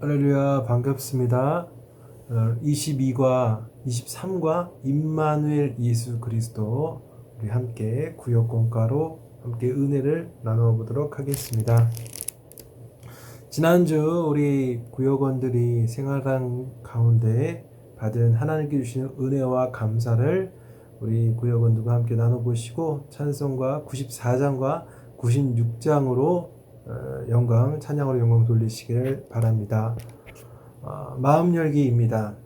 할렐루야, 반갑습니다. 22과 23과 임마누엘 예수 그리스도 우리 함께 구역공과로 함께 은혜를 나누어 보도록 하겠습니다. 지난주 우리 구역원들이 생활한 가운데 받은 하나님께 주시는 은혜와 감사를 우리 구역원들과 함께 나눠보시고 찬송가 94장과 96장으로 찬양으로 영광 돌리시길 바랍니다. 마음 열기입니다.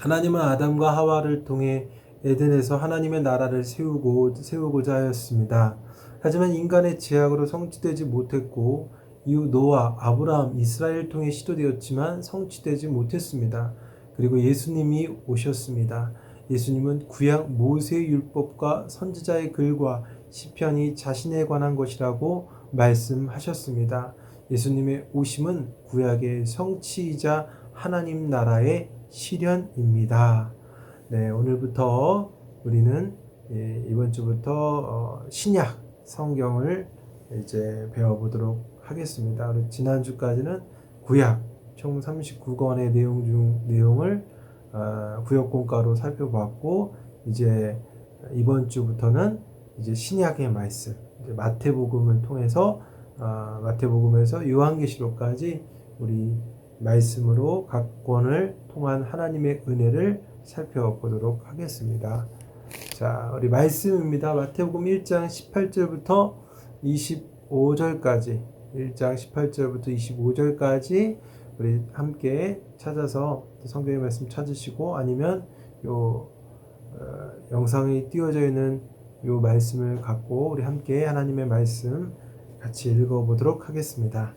하나님은 아담과 하와를 통해 에덴에서 하나님의 나라를 세우고자 하였습니다. 하지만 인간의 제약으로 성취되지 못했고 이후 노아, 아브라함, 이스라엘을 통해 시도되었지만 성취되지 못했습니다. 그리고 예수님이 오셨습니다. 예수님은 구약 모세의 율법과 선지자의 글과 시편이 자신에 관한 것이라고 말씀하셨습니다. 예수님의 오심은 구약의 성취이자 하나님 나라의 실현입니다. 네, 오늘부터 우리는 이번 주부터 신약 성경을 이제 배워보도록 하겠습니다. 지난주까지는 구약 총 39권의 내용을 구역공과로 살펴봤고 이제 이번 주부터는 이제 신약의 말씀 마태복음을 통해서 마태복음에서 요한계시록까지 우리 말씀으로 각 권을 통한 하나님의 은혜를 살펴보도록 하겠습니다. 자, 우리 말씀입니다. 마태복음 1장 18절부터 25절까지 1장 18절부터 25절까지 우리 함께 찾아서 성경의 말씀 찾으시고 아니면 영상이 띄워져 있는 요 말씀을 갖고 우리 함께 하나님의 말씀 같이 읽어보도록 하겠습니다.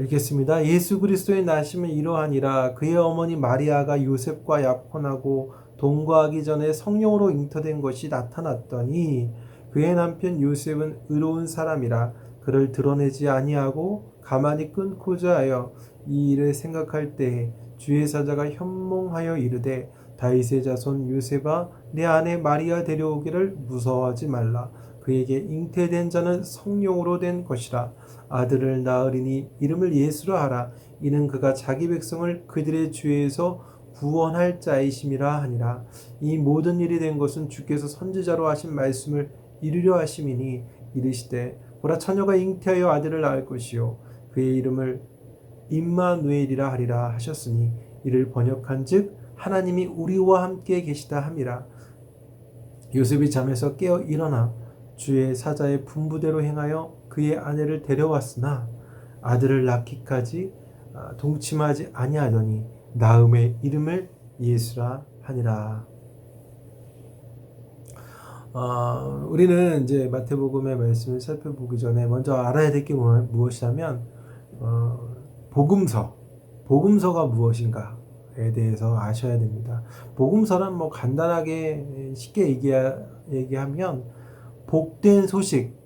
읽겠습니다. 예수 그리스도의 나심은 이러하니라. 그의 어머니 마리아가 요셉과 약혼하고 동거하기 전에 성령으로 잉태된 것이 나타났더니 그의 남편 요셉은 의로운 사람이라 그를 드러내지 아니하고 가만히 끊고자 하여 이 일을 생각할 때에 주의 사자가 현몽하여 이르되 다윗의 자손 요셉아 내 아내 마리아 데려오기를 무서워하지 말라. 그에게 잉태된 자는 성령으로 된 것이라. 아들을 낳으리니 이름을 예수라 하라. 이는 그가 자기 백성을 그들의 죄에서 구원할 자이심이라 하니라. 이 모든 일이 된 것은 주께서 선지자로 하신 말씀을 이루려 하심이니 이르시되 보라 처녀가 잉태하여 아들을 낳을 것이요 그의 이름을 임마누엘이라 하리라 하셨으니 이를 번역한즉 하나님이 우리와 함께 계시다 함이라. 요셉이 잠에서 깨어 일어나 주의 사자의 분부대로 행하여 그의 아내를 데려왔으나 아들을 낳기까지 동침하지 아니하더니 낳음의 이름을 예수라 하니라. 우리는 이제 마태복음의 말씀을 살펴보기 전에 먼저 알아야 될 게 무엇이냐면 복음서가 무엇인가에 대해서 아셔야 됩니다. 복음서란 간단하게 쉽게 얘기하면 복된 소식,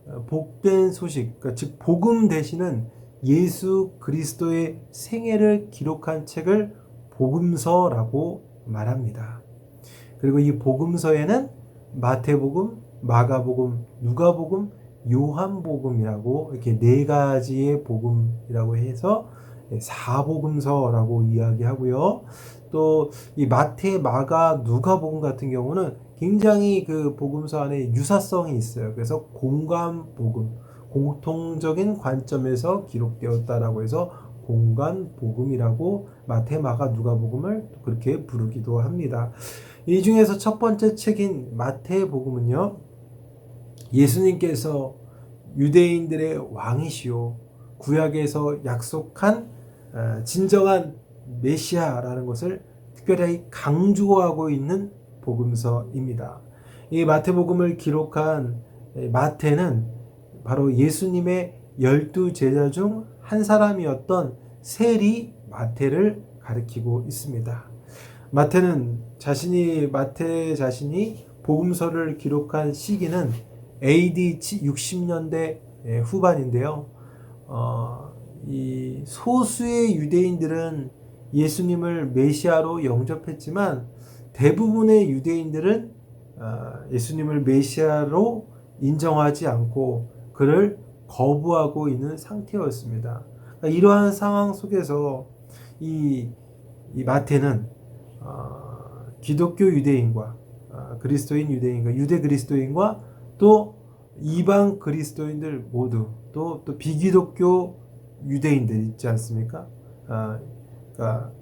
그러니까 즉 복음 되시는 예수 그리스도의 생애를 기록한 책을 복음서라고 말합니다. 그리고 이 복음서에는 마태복음, 마가복음, 누가복음, 요한복음이라고 이렇게 네 가지의 복음이라고 해서 사복음서라고 이야기하고요. 또 이 마태, 마가, 누가복음 같은 경우는 굉장히 그 복음서 안에 유사성이 있어요. 그래서 공관복음, 공통적인 관점에서 기록되었다라고 해서 공관복음이라고 마태, 마가, 누가복음을 그렇게 부르기도 합니다. 이 중에서 첫 번째 책인 마태복음은요, 예수님께서 유대인들의 왕이시오 구약에서 약속한 진정한 메시아라는 것을 특별히 강조하고 있는 복음서입니다. 이 마태복음을 기록한 마태는 바로 예수님의 12제자 중 한 사람이었던 세리 마태를 가리키고 있습니다. 마태 자신이 복음서를 기록한 시기는 AD 60년대 후반인데요. 이 소수의 유대인들은 예수님을 메시아로 영접했지만 대부분의 유대인들은 예수님을 메시아로 인정하지 않고 그를 거부하고 있는 상태였습니다. 그러니까 이러한 상황 속에서 이 마태는 기독교 유대인과 그리스도인 유대인과 유대 그리스도인과 또 이방 그리스도인들 모두 또 비기독교 유대인들 있지 않습니까? 그러니까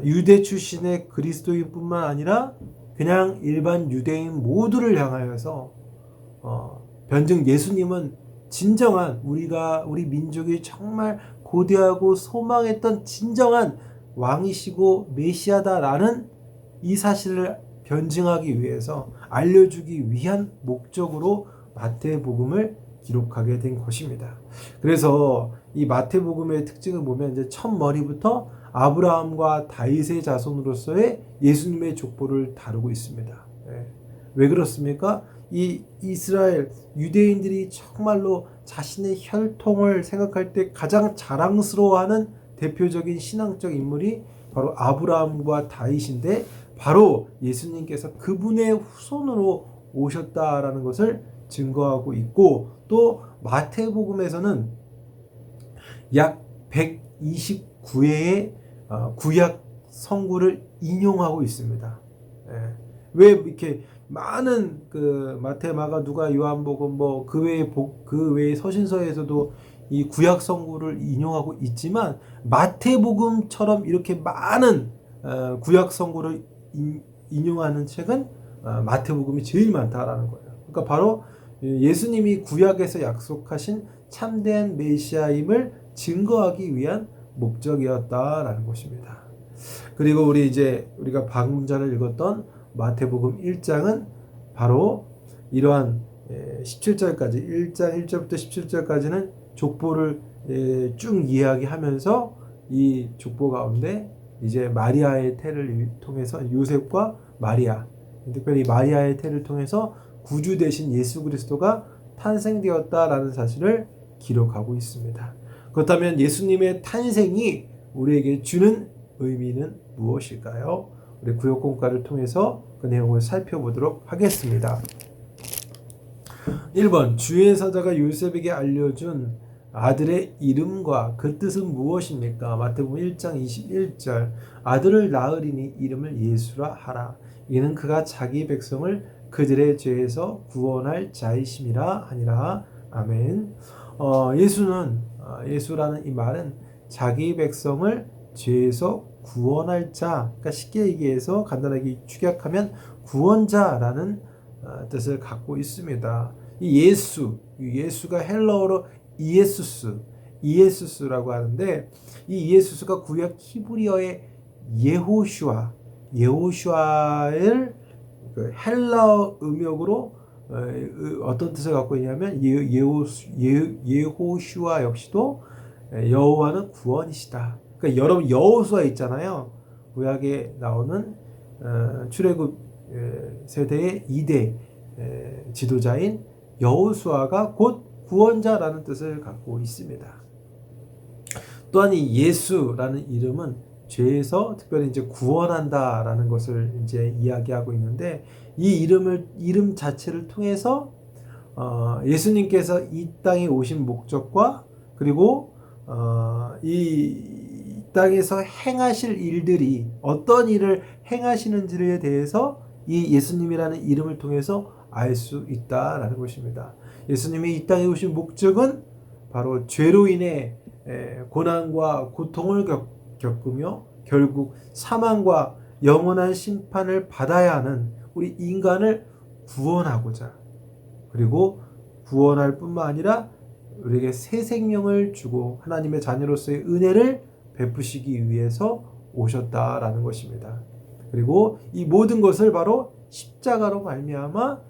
유대 출신의 그리스도인뿐만 아니라 그냥 일반 유대인 모두를 향하여서 변증 예수님은 진정한 우리 민족이 정말 고대하고 소망했던 진정한 왕이시고 메시아다라는 이 사실을 변증하기 위해서 알려주기 위한 목적으로 마태복음을 기록하게 된 것입니다. 그래서 이 마태복음의 특징을 보면 이제 첫 머리부터 아브라함과 다윗의 자손으로서의 예수님의 족보를 다루고 있습니다. 왜 그렇습니까? 이 이스라엘 유대인들이 정말로 자신의 혈통을 생각할 때 가장 자랑스러워하는 대표적인 신앙적 인물이 바로 아브라함과 다윗인데 바로 예수님께서 그분의 후손으로 오셨다라는 것을 증거하고 있고 또 마태복음에서는 약 129회의 구약 성구를 인용하고 있습니다. 왜 이렇게 많은 그 마태, 마가, 누가, 요한복음 그 외의 서신서에서도 이 구약 성구를 인용하고 있지만 마태복음처럼 이렇게 많은 구약 성구를 인용하는 책은 마태복음이 제일 많다라는 거예요. 그러니까 바로 예수님이 구약에서 약속하신 참된 메시아임을 증거하기 위한 목적이었다라는 것입니다. 그리고 우리가 방금 전에 읽었던 마태복음 1장은 바로 이러한 17절까지 1장 1절부터 17절까지는 족보를 쭉 이야기하면서 이 족보 가운데 이제 마리아의 태를 통해서 요셉과 마리아, 특별히 마리아의 태를 통해서 구주 되신 예수 그리스도가 탄생되었다라는 사실을 기록하고 있습니다. 그렇다면 예수님의 탄생이 우리에게 주는 의미는 무엇일까요? 우리 구역공과를 통해서 그 내용을 살펴보도록 하겠습니다. 1번 주의 사자가 요셉에게 알려준 아들의 이름과 그 뜻은 무엇입니까? 마태복음 1장 21절 아들을 낳으리니 이름을 예수라 하라. 이는 그가 자기 백성을 그들의 죄에서 구원할 자이심이라 하니라. 아멘. 예수라는 이 말은 자기 백성을 죄에서 구원할 자, 그러니까 쉽게 얘기해서 간단하게 축약하면 구원자라는 뜻을 갖고 있습니다. 이 예수가 헬라어로 이에수스라고 하는데 이 이에수스가 구약 히브리어의 예호슈아를 그 헬라어 음역으로 어떤 뜻을 갖고 있냐면 예호슈아 역시도 여호와는 구원이시다. 그러니까 여러분 여호수아 있잖아요. 구약에 나오는 출애굽 세대의 2대 지도자인 여호수아가 곧 구원자라는 뜻을 갖고 있습니다. 또한 이 예수라는 이름은 죄에서 특별히 이제 구원한다라는 것을 이제 이야기하고 있는데 이 이름 자체를 통해서 예수님께서 이 땅에 오신 목적과 그리고 이 땅에서 행하실 일들이 어떤 일을 행하시는지에 대해서 이 예수님이라는 이름을 통해서 알 수 있다라는 것입니다. 예수님이 이 땅에 오신 목적은 바로 죄로 인해 고난과 고통을 겪으며 결국 사망과 영원한 심판을 받아야 하는 우리 인간을 구원하고자 그리고 구원할 뿐만 아니라 우리에게 새 생명을 주고 하나님의 자녀로서의 은혜를 베푸시기 위해서 오셨다라는 것입니다. 그리고 이 모든 것을 바로 십자가로 말미암아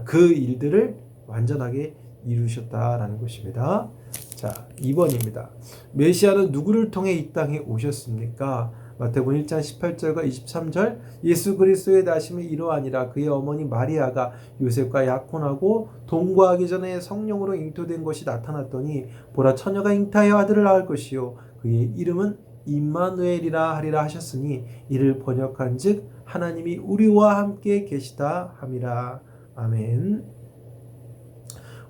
그 일들을 완전하게 이루셨다라는 것입니다. 자, 2번입니다. 메시아는 누구를 통해 이 땅에 오셨습니까? 마태복음 1장 18절과 23절 예수 그리스도의 나심이 이러하니라 그의 어머니 마리아가 요셉과 약혼하고 동거하기 전에 성령으로 잉태된 것이 나타났더니 보라 처녀가 잉태하여 아들을 낳을 것이요 그의 이름은 임마누엘이라 하리라 하셨으니 이를 번역한즉 하나님이 우리와 함께 계시다 함이라. 아멘.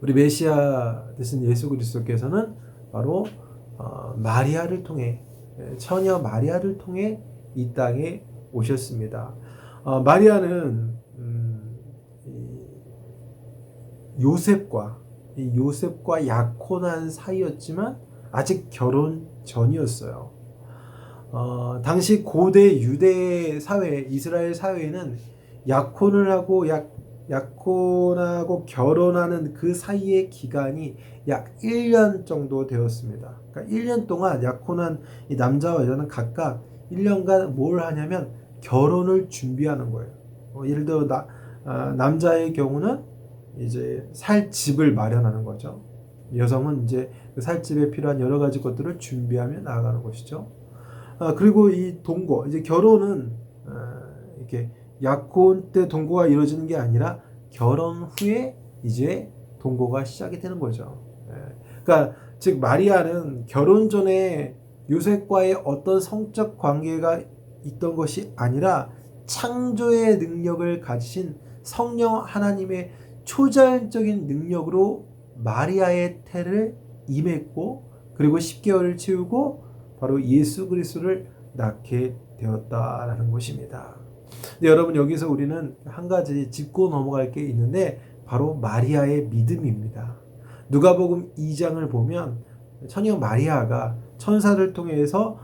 우리 메시아 되신 예수 그리스도께서는 바로 마리아를 통해, 처녀 마리아를 통해 이 땅에 오셨습니다. 마리아는 요셉과 약혼한 사이였지만 아직 결혼 전이었어요. 당시 고대 유대 사회, 이스라엘 사회에는 약혼하고 결혼하는 그 사이의 기간이 약 1년 정도 되었습니다. 그러니까 1년 동안 약혼한 이 남자와 여자는 각각 1년간 뭘 하냐면 결혼을 준비하는 거예요. 예를 들어 남자의 경우는 이제 살 집을 마련하는 거죠. 여성은 이제 그 살 집에 필요한 여러 가지 것들을 준비하며 나아가는 것이죠. 그리고 이 동거, 이제 결혼은 이렇게 약혼 때 동거가 이루어지는 게 아니라 결혼 후에 이제 동거가 시작이 되는 거죠. 그러니까 즉 마리아는 결혼 전에 요셉과의 어떤 성적 관계가 있던 것이 아니라 창조의 능력을 가지신 성령 하나님의 초자연적인 능력으로 마리아의 태를 임했고, 그리고 10개월을 채우고 바로 예수 그리스도를 낳게 되었다라는 것입니다. 근데 여러분, 여기서 우리는 한 가지 짚고 넘어갈 게 있는데 바로 마리아의 믿음입니다. 누가복음 2장을 보면 처녀 마리아가 천사를 통해서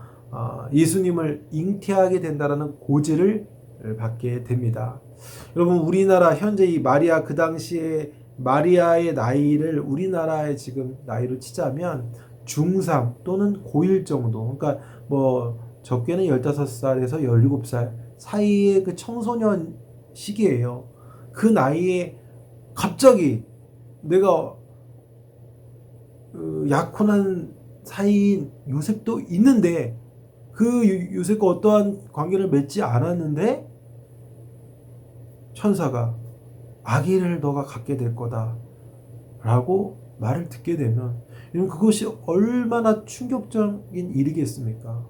예수님을 잉태하게 된다라는 고지를 받게 됩니다. 여러분, 우리나라 현재 이 마리아, 그 당시에 마리아의 나이를 우리나라의 지금 나이로 치자면 중3 또는 고1 정도, 그러니까 뭐 적게는 15살에서 17살 사이의 그 청소년 시기예요. 그 나이에 갑자기 내가 약혼한 사이인 요셉도 있는데, 그 요셉과 어떠한 관계를 맺지 않았는데 천사가 아기를 너가 갖게 될 거다 라고 말을 듣게 되면 그것이 얼마나 충격적인 일이겠습니까?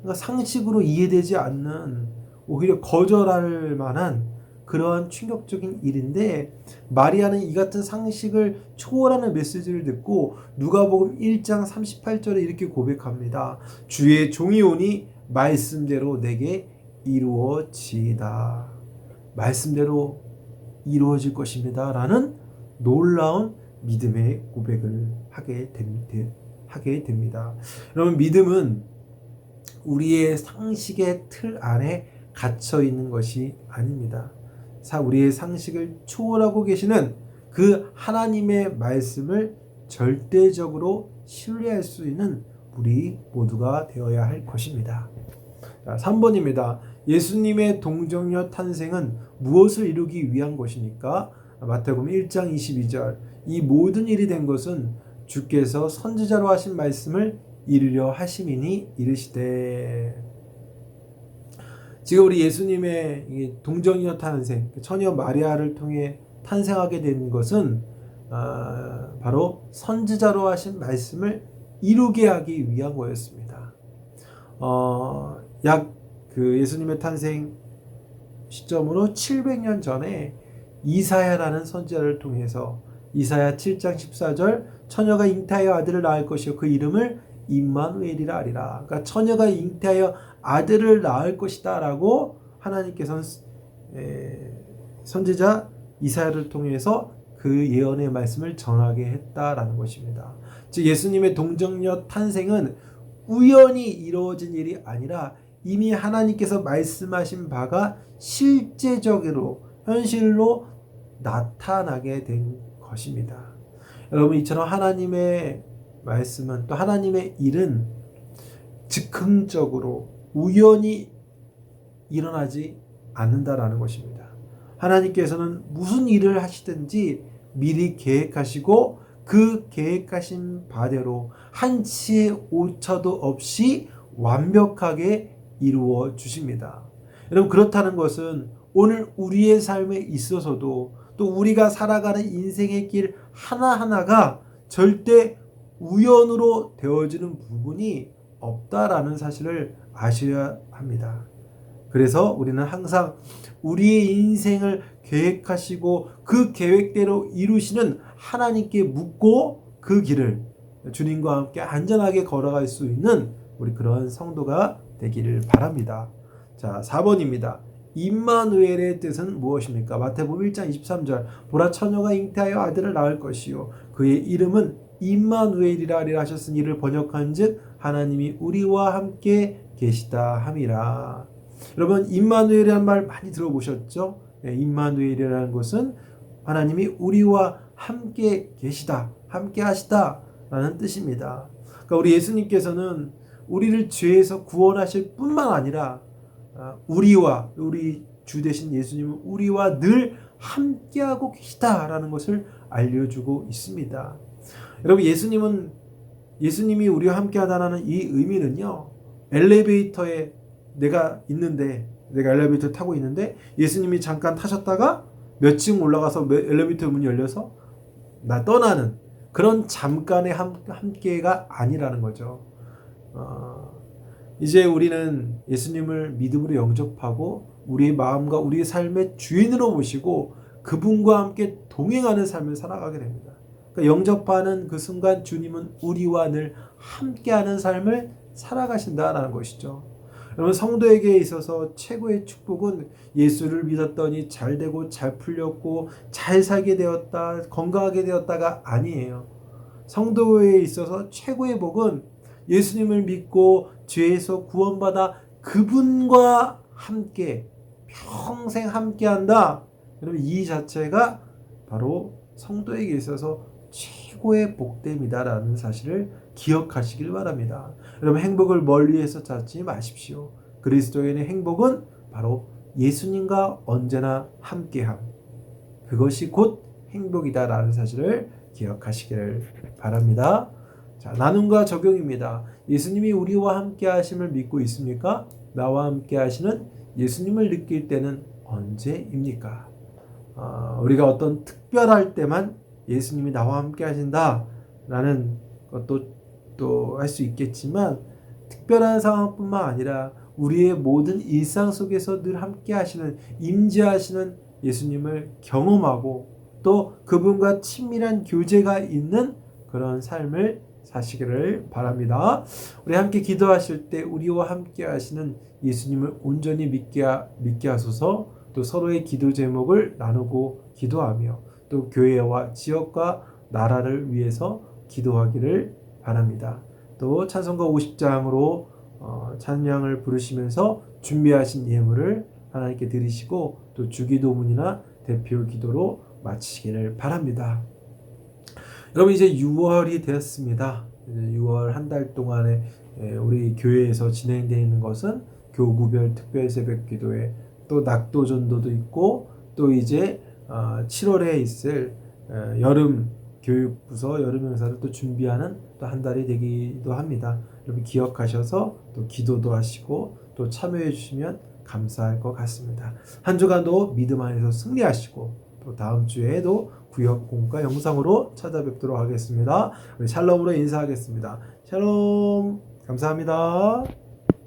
그러니까 상식으로 이해되지 않는, 오히려 거절할 만한 그러한 충격적인 일인데, 마리아는 이 같은 상식을 초월하는 메시지를 듣고 누가복음 1장 38절에 이렇게 고백합니다. 주의 종이 오니 말씀대로 내게 이루어지이다. 말씀대로 이루어질 것입니다 라는 놀라운 믿음의 고백을 하게 됩니다. 여러분, 믿음은 우리의 상식의 틀 안에 갇혀 있는 것이 아닙니다. 우리의 상식을 초월하고 계시는 그 하나님의 말씀을 절대적으로 신뢰할 수 있는 우리 모두가 되어야 할 것입니다. 3번입니다. 예수님의 동정녀 탄생은 무엇을 이루기 위한 것입니까? 마태복음 1장 22절. 이 모든 일이 된 것은 주께서 선지자로 하신 말씀을 이루려 하심이니 이르시되. 지금 우리 예수님의 동정녀 탄생, 처녀 마리아를 통해 탄생하게 된 것은 바로 선지자로 하신 말씀을 이루게 하기 위한 거였습니다. 예수님의 탄생 시점으로 700년 전에 이사야라는 선지자를 통해서 이사야 7장 14절, 처녀가 잉태하여 아들을 낳을 것이요 그 이름을 임마누엘이라 하리라. 그러니까 처녀가 잉태하여 아들을 낳을 것이다 라고 하나님께서는 선지자 이사야를 통해서 그 예언의 말씀을 전하게 했다라는 것입니다. 즉 예수님의 동정녀 탄생은 우연히 이루어진 일이 아니라 이미 하나님께서 말씀하신 바가 실제적으로 현실로 나타나게 된 것입니다. 여러분, 이처럼 하나님의 말씀은, 또 하나님의 일은 즉흥적으로 우연히 일어나지 않는다라는 것입니다. 하나님께서는 무슨 일을 하시든지 미리 계획하시고 그 계획하신 바대로 한치의 오차도 없이 완벽하게 이루어 주십니다. 여러분, 그렇다는 것은 오늘 우리의 삶에 있어서도 또 우리가 살아가는 인생의 길 하나하나가 절대 우연으로 되어지는 부분이 없다라는 사실을 아셔야 합니다. 그래서 우리는 항상 우리의 인생을 계획하시고 그 계획대로 이루시는 하나님께 묻고 그 길을 주님과 함께 안전하게 걸어갈 수 있는 우리 그런 성도가 되기를 바랍니다. 자, 4번입니다. 임마누엘의 뜻은 무엇입니까? 마태복음 1장 23절 보라 처녀가 잉태하여 아들을 낳을 것이요 그의 이름은 임마누엘이라 하셨으니 이를 번역한즉 하나님이 우리와 함께 계시다 함이라. 여러분 임마누엘이라는 말 많이 들어보셨죠? 네, 임마누엘이라는 것은 하나님이 우리와 함께 계시다, 함께 하시다 라는 뜻입니다. 그러니까 우리 예수님께서는 우리를 죄에서 구원하실 뿐만 아니라 우리와 우리 주 되신 예수님은 우리와 늘 함께하고 계시다라는 것을 알려주고 있습니다. 여러분 예수님이 우리와 함께하다라는 이 의미는요. 엘리베이터에 내가 엘리베이터 타고 있는데 예수님이 잠깐 타셨다가 몇 층 올라가서 엘리베이터 문이 열려서 나 떠나는 그런 잠깐의 함께가 아니라는 거죠. 이제 우리는 예수님을 믿음으로 영접하고 우리의 마음과 우리의 삶의 주인으로 모시고 그분과 함께 동행하는 삶을 살아가게 됩니다. 그러니까 영접하는 그 순간 주님은 우리와 늘 함께하는 삶을 살아가신다라는 것이죠. 여러분 성도에게 있어서 최고의 축복은 예수를 믿었더니 잘 되고 잘 풀렸고 잘 살게 되었다, 건강하게 되었다가 아니에요. 성도에 있어서 최고의 복은 예수님을 믿고 죄에서 구원받아 그분과 함께 평생 함께한다. 여러분 이 자체가 바로 성도에게 있어서 최고의 복됨이다라는 사실을 기억하시길 바랍니다. 여러분 행복을 멀리에서 찾지 마십시오. 그리스도인의 행복은 바로 예수님과 언제나 함께함. 그것이 곧 행복이다라는 사실을 기억하시기를 바랍니다. 자, 나눔과 적용입니다. 예수님이 우리와 함께 하심을 믿고 있습니까? 나와 함께 하시는 예수님을 느낄 때는 언제입니까? 우리가 어떤 특별할 때만 예수님이 나와 함께 하신다라는 것도 또 할 수 있겠지만 특별한 상황뿐만 아니라 우리의 모든 일상 속에서 늘 함께 하시는 임재하시는 예수님을 경험하고 또 그분과 친밀한 교제가 있는 그런 삶을 사시기를 바랍니다. 우리 함께 기도하실 때 우리와 함께 하시는 예수님을 온전히 믿게 하소서. 또 서로의 기도 제목을 나누고 기도하며 또 교회와 지역과 나라를 위해서 기도하기를 바랍니다. 또 찬송가 50장으로 찬양을 부르시면서 준비하신 예물을 하나님께 드리시고 또 주기도문이나 대표 기도로 마치시기를 바랍니다. 여러분 이제 6월이 되었습니다. 이제 6월 한 달 동안에 우리 교회에서 진행되어 있는 것은 교구별 특별 새벽 기도회 또 낙도 전도도 있고 또 이제 7월에 있을 여름 교육부서 여름 행사를 또 준비하는 또 한 달이 되기도 합니다. 여러분 기억하셔서 또 기도도 하시고 또 참여해 주시면 감사할 것 같습니다. 한 주간도 믿음 안에서 승리하시고 또 다음 주에도 구역 공과 영상으로 찾아뵙도록 하겠습니다. 우리 샬롬으로 인사하겠습니다. 샬롬 감사합니다.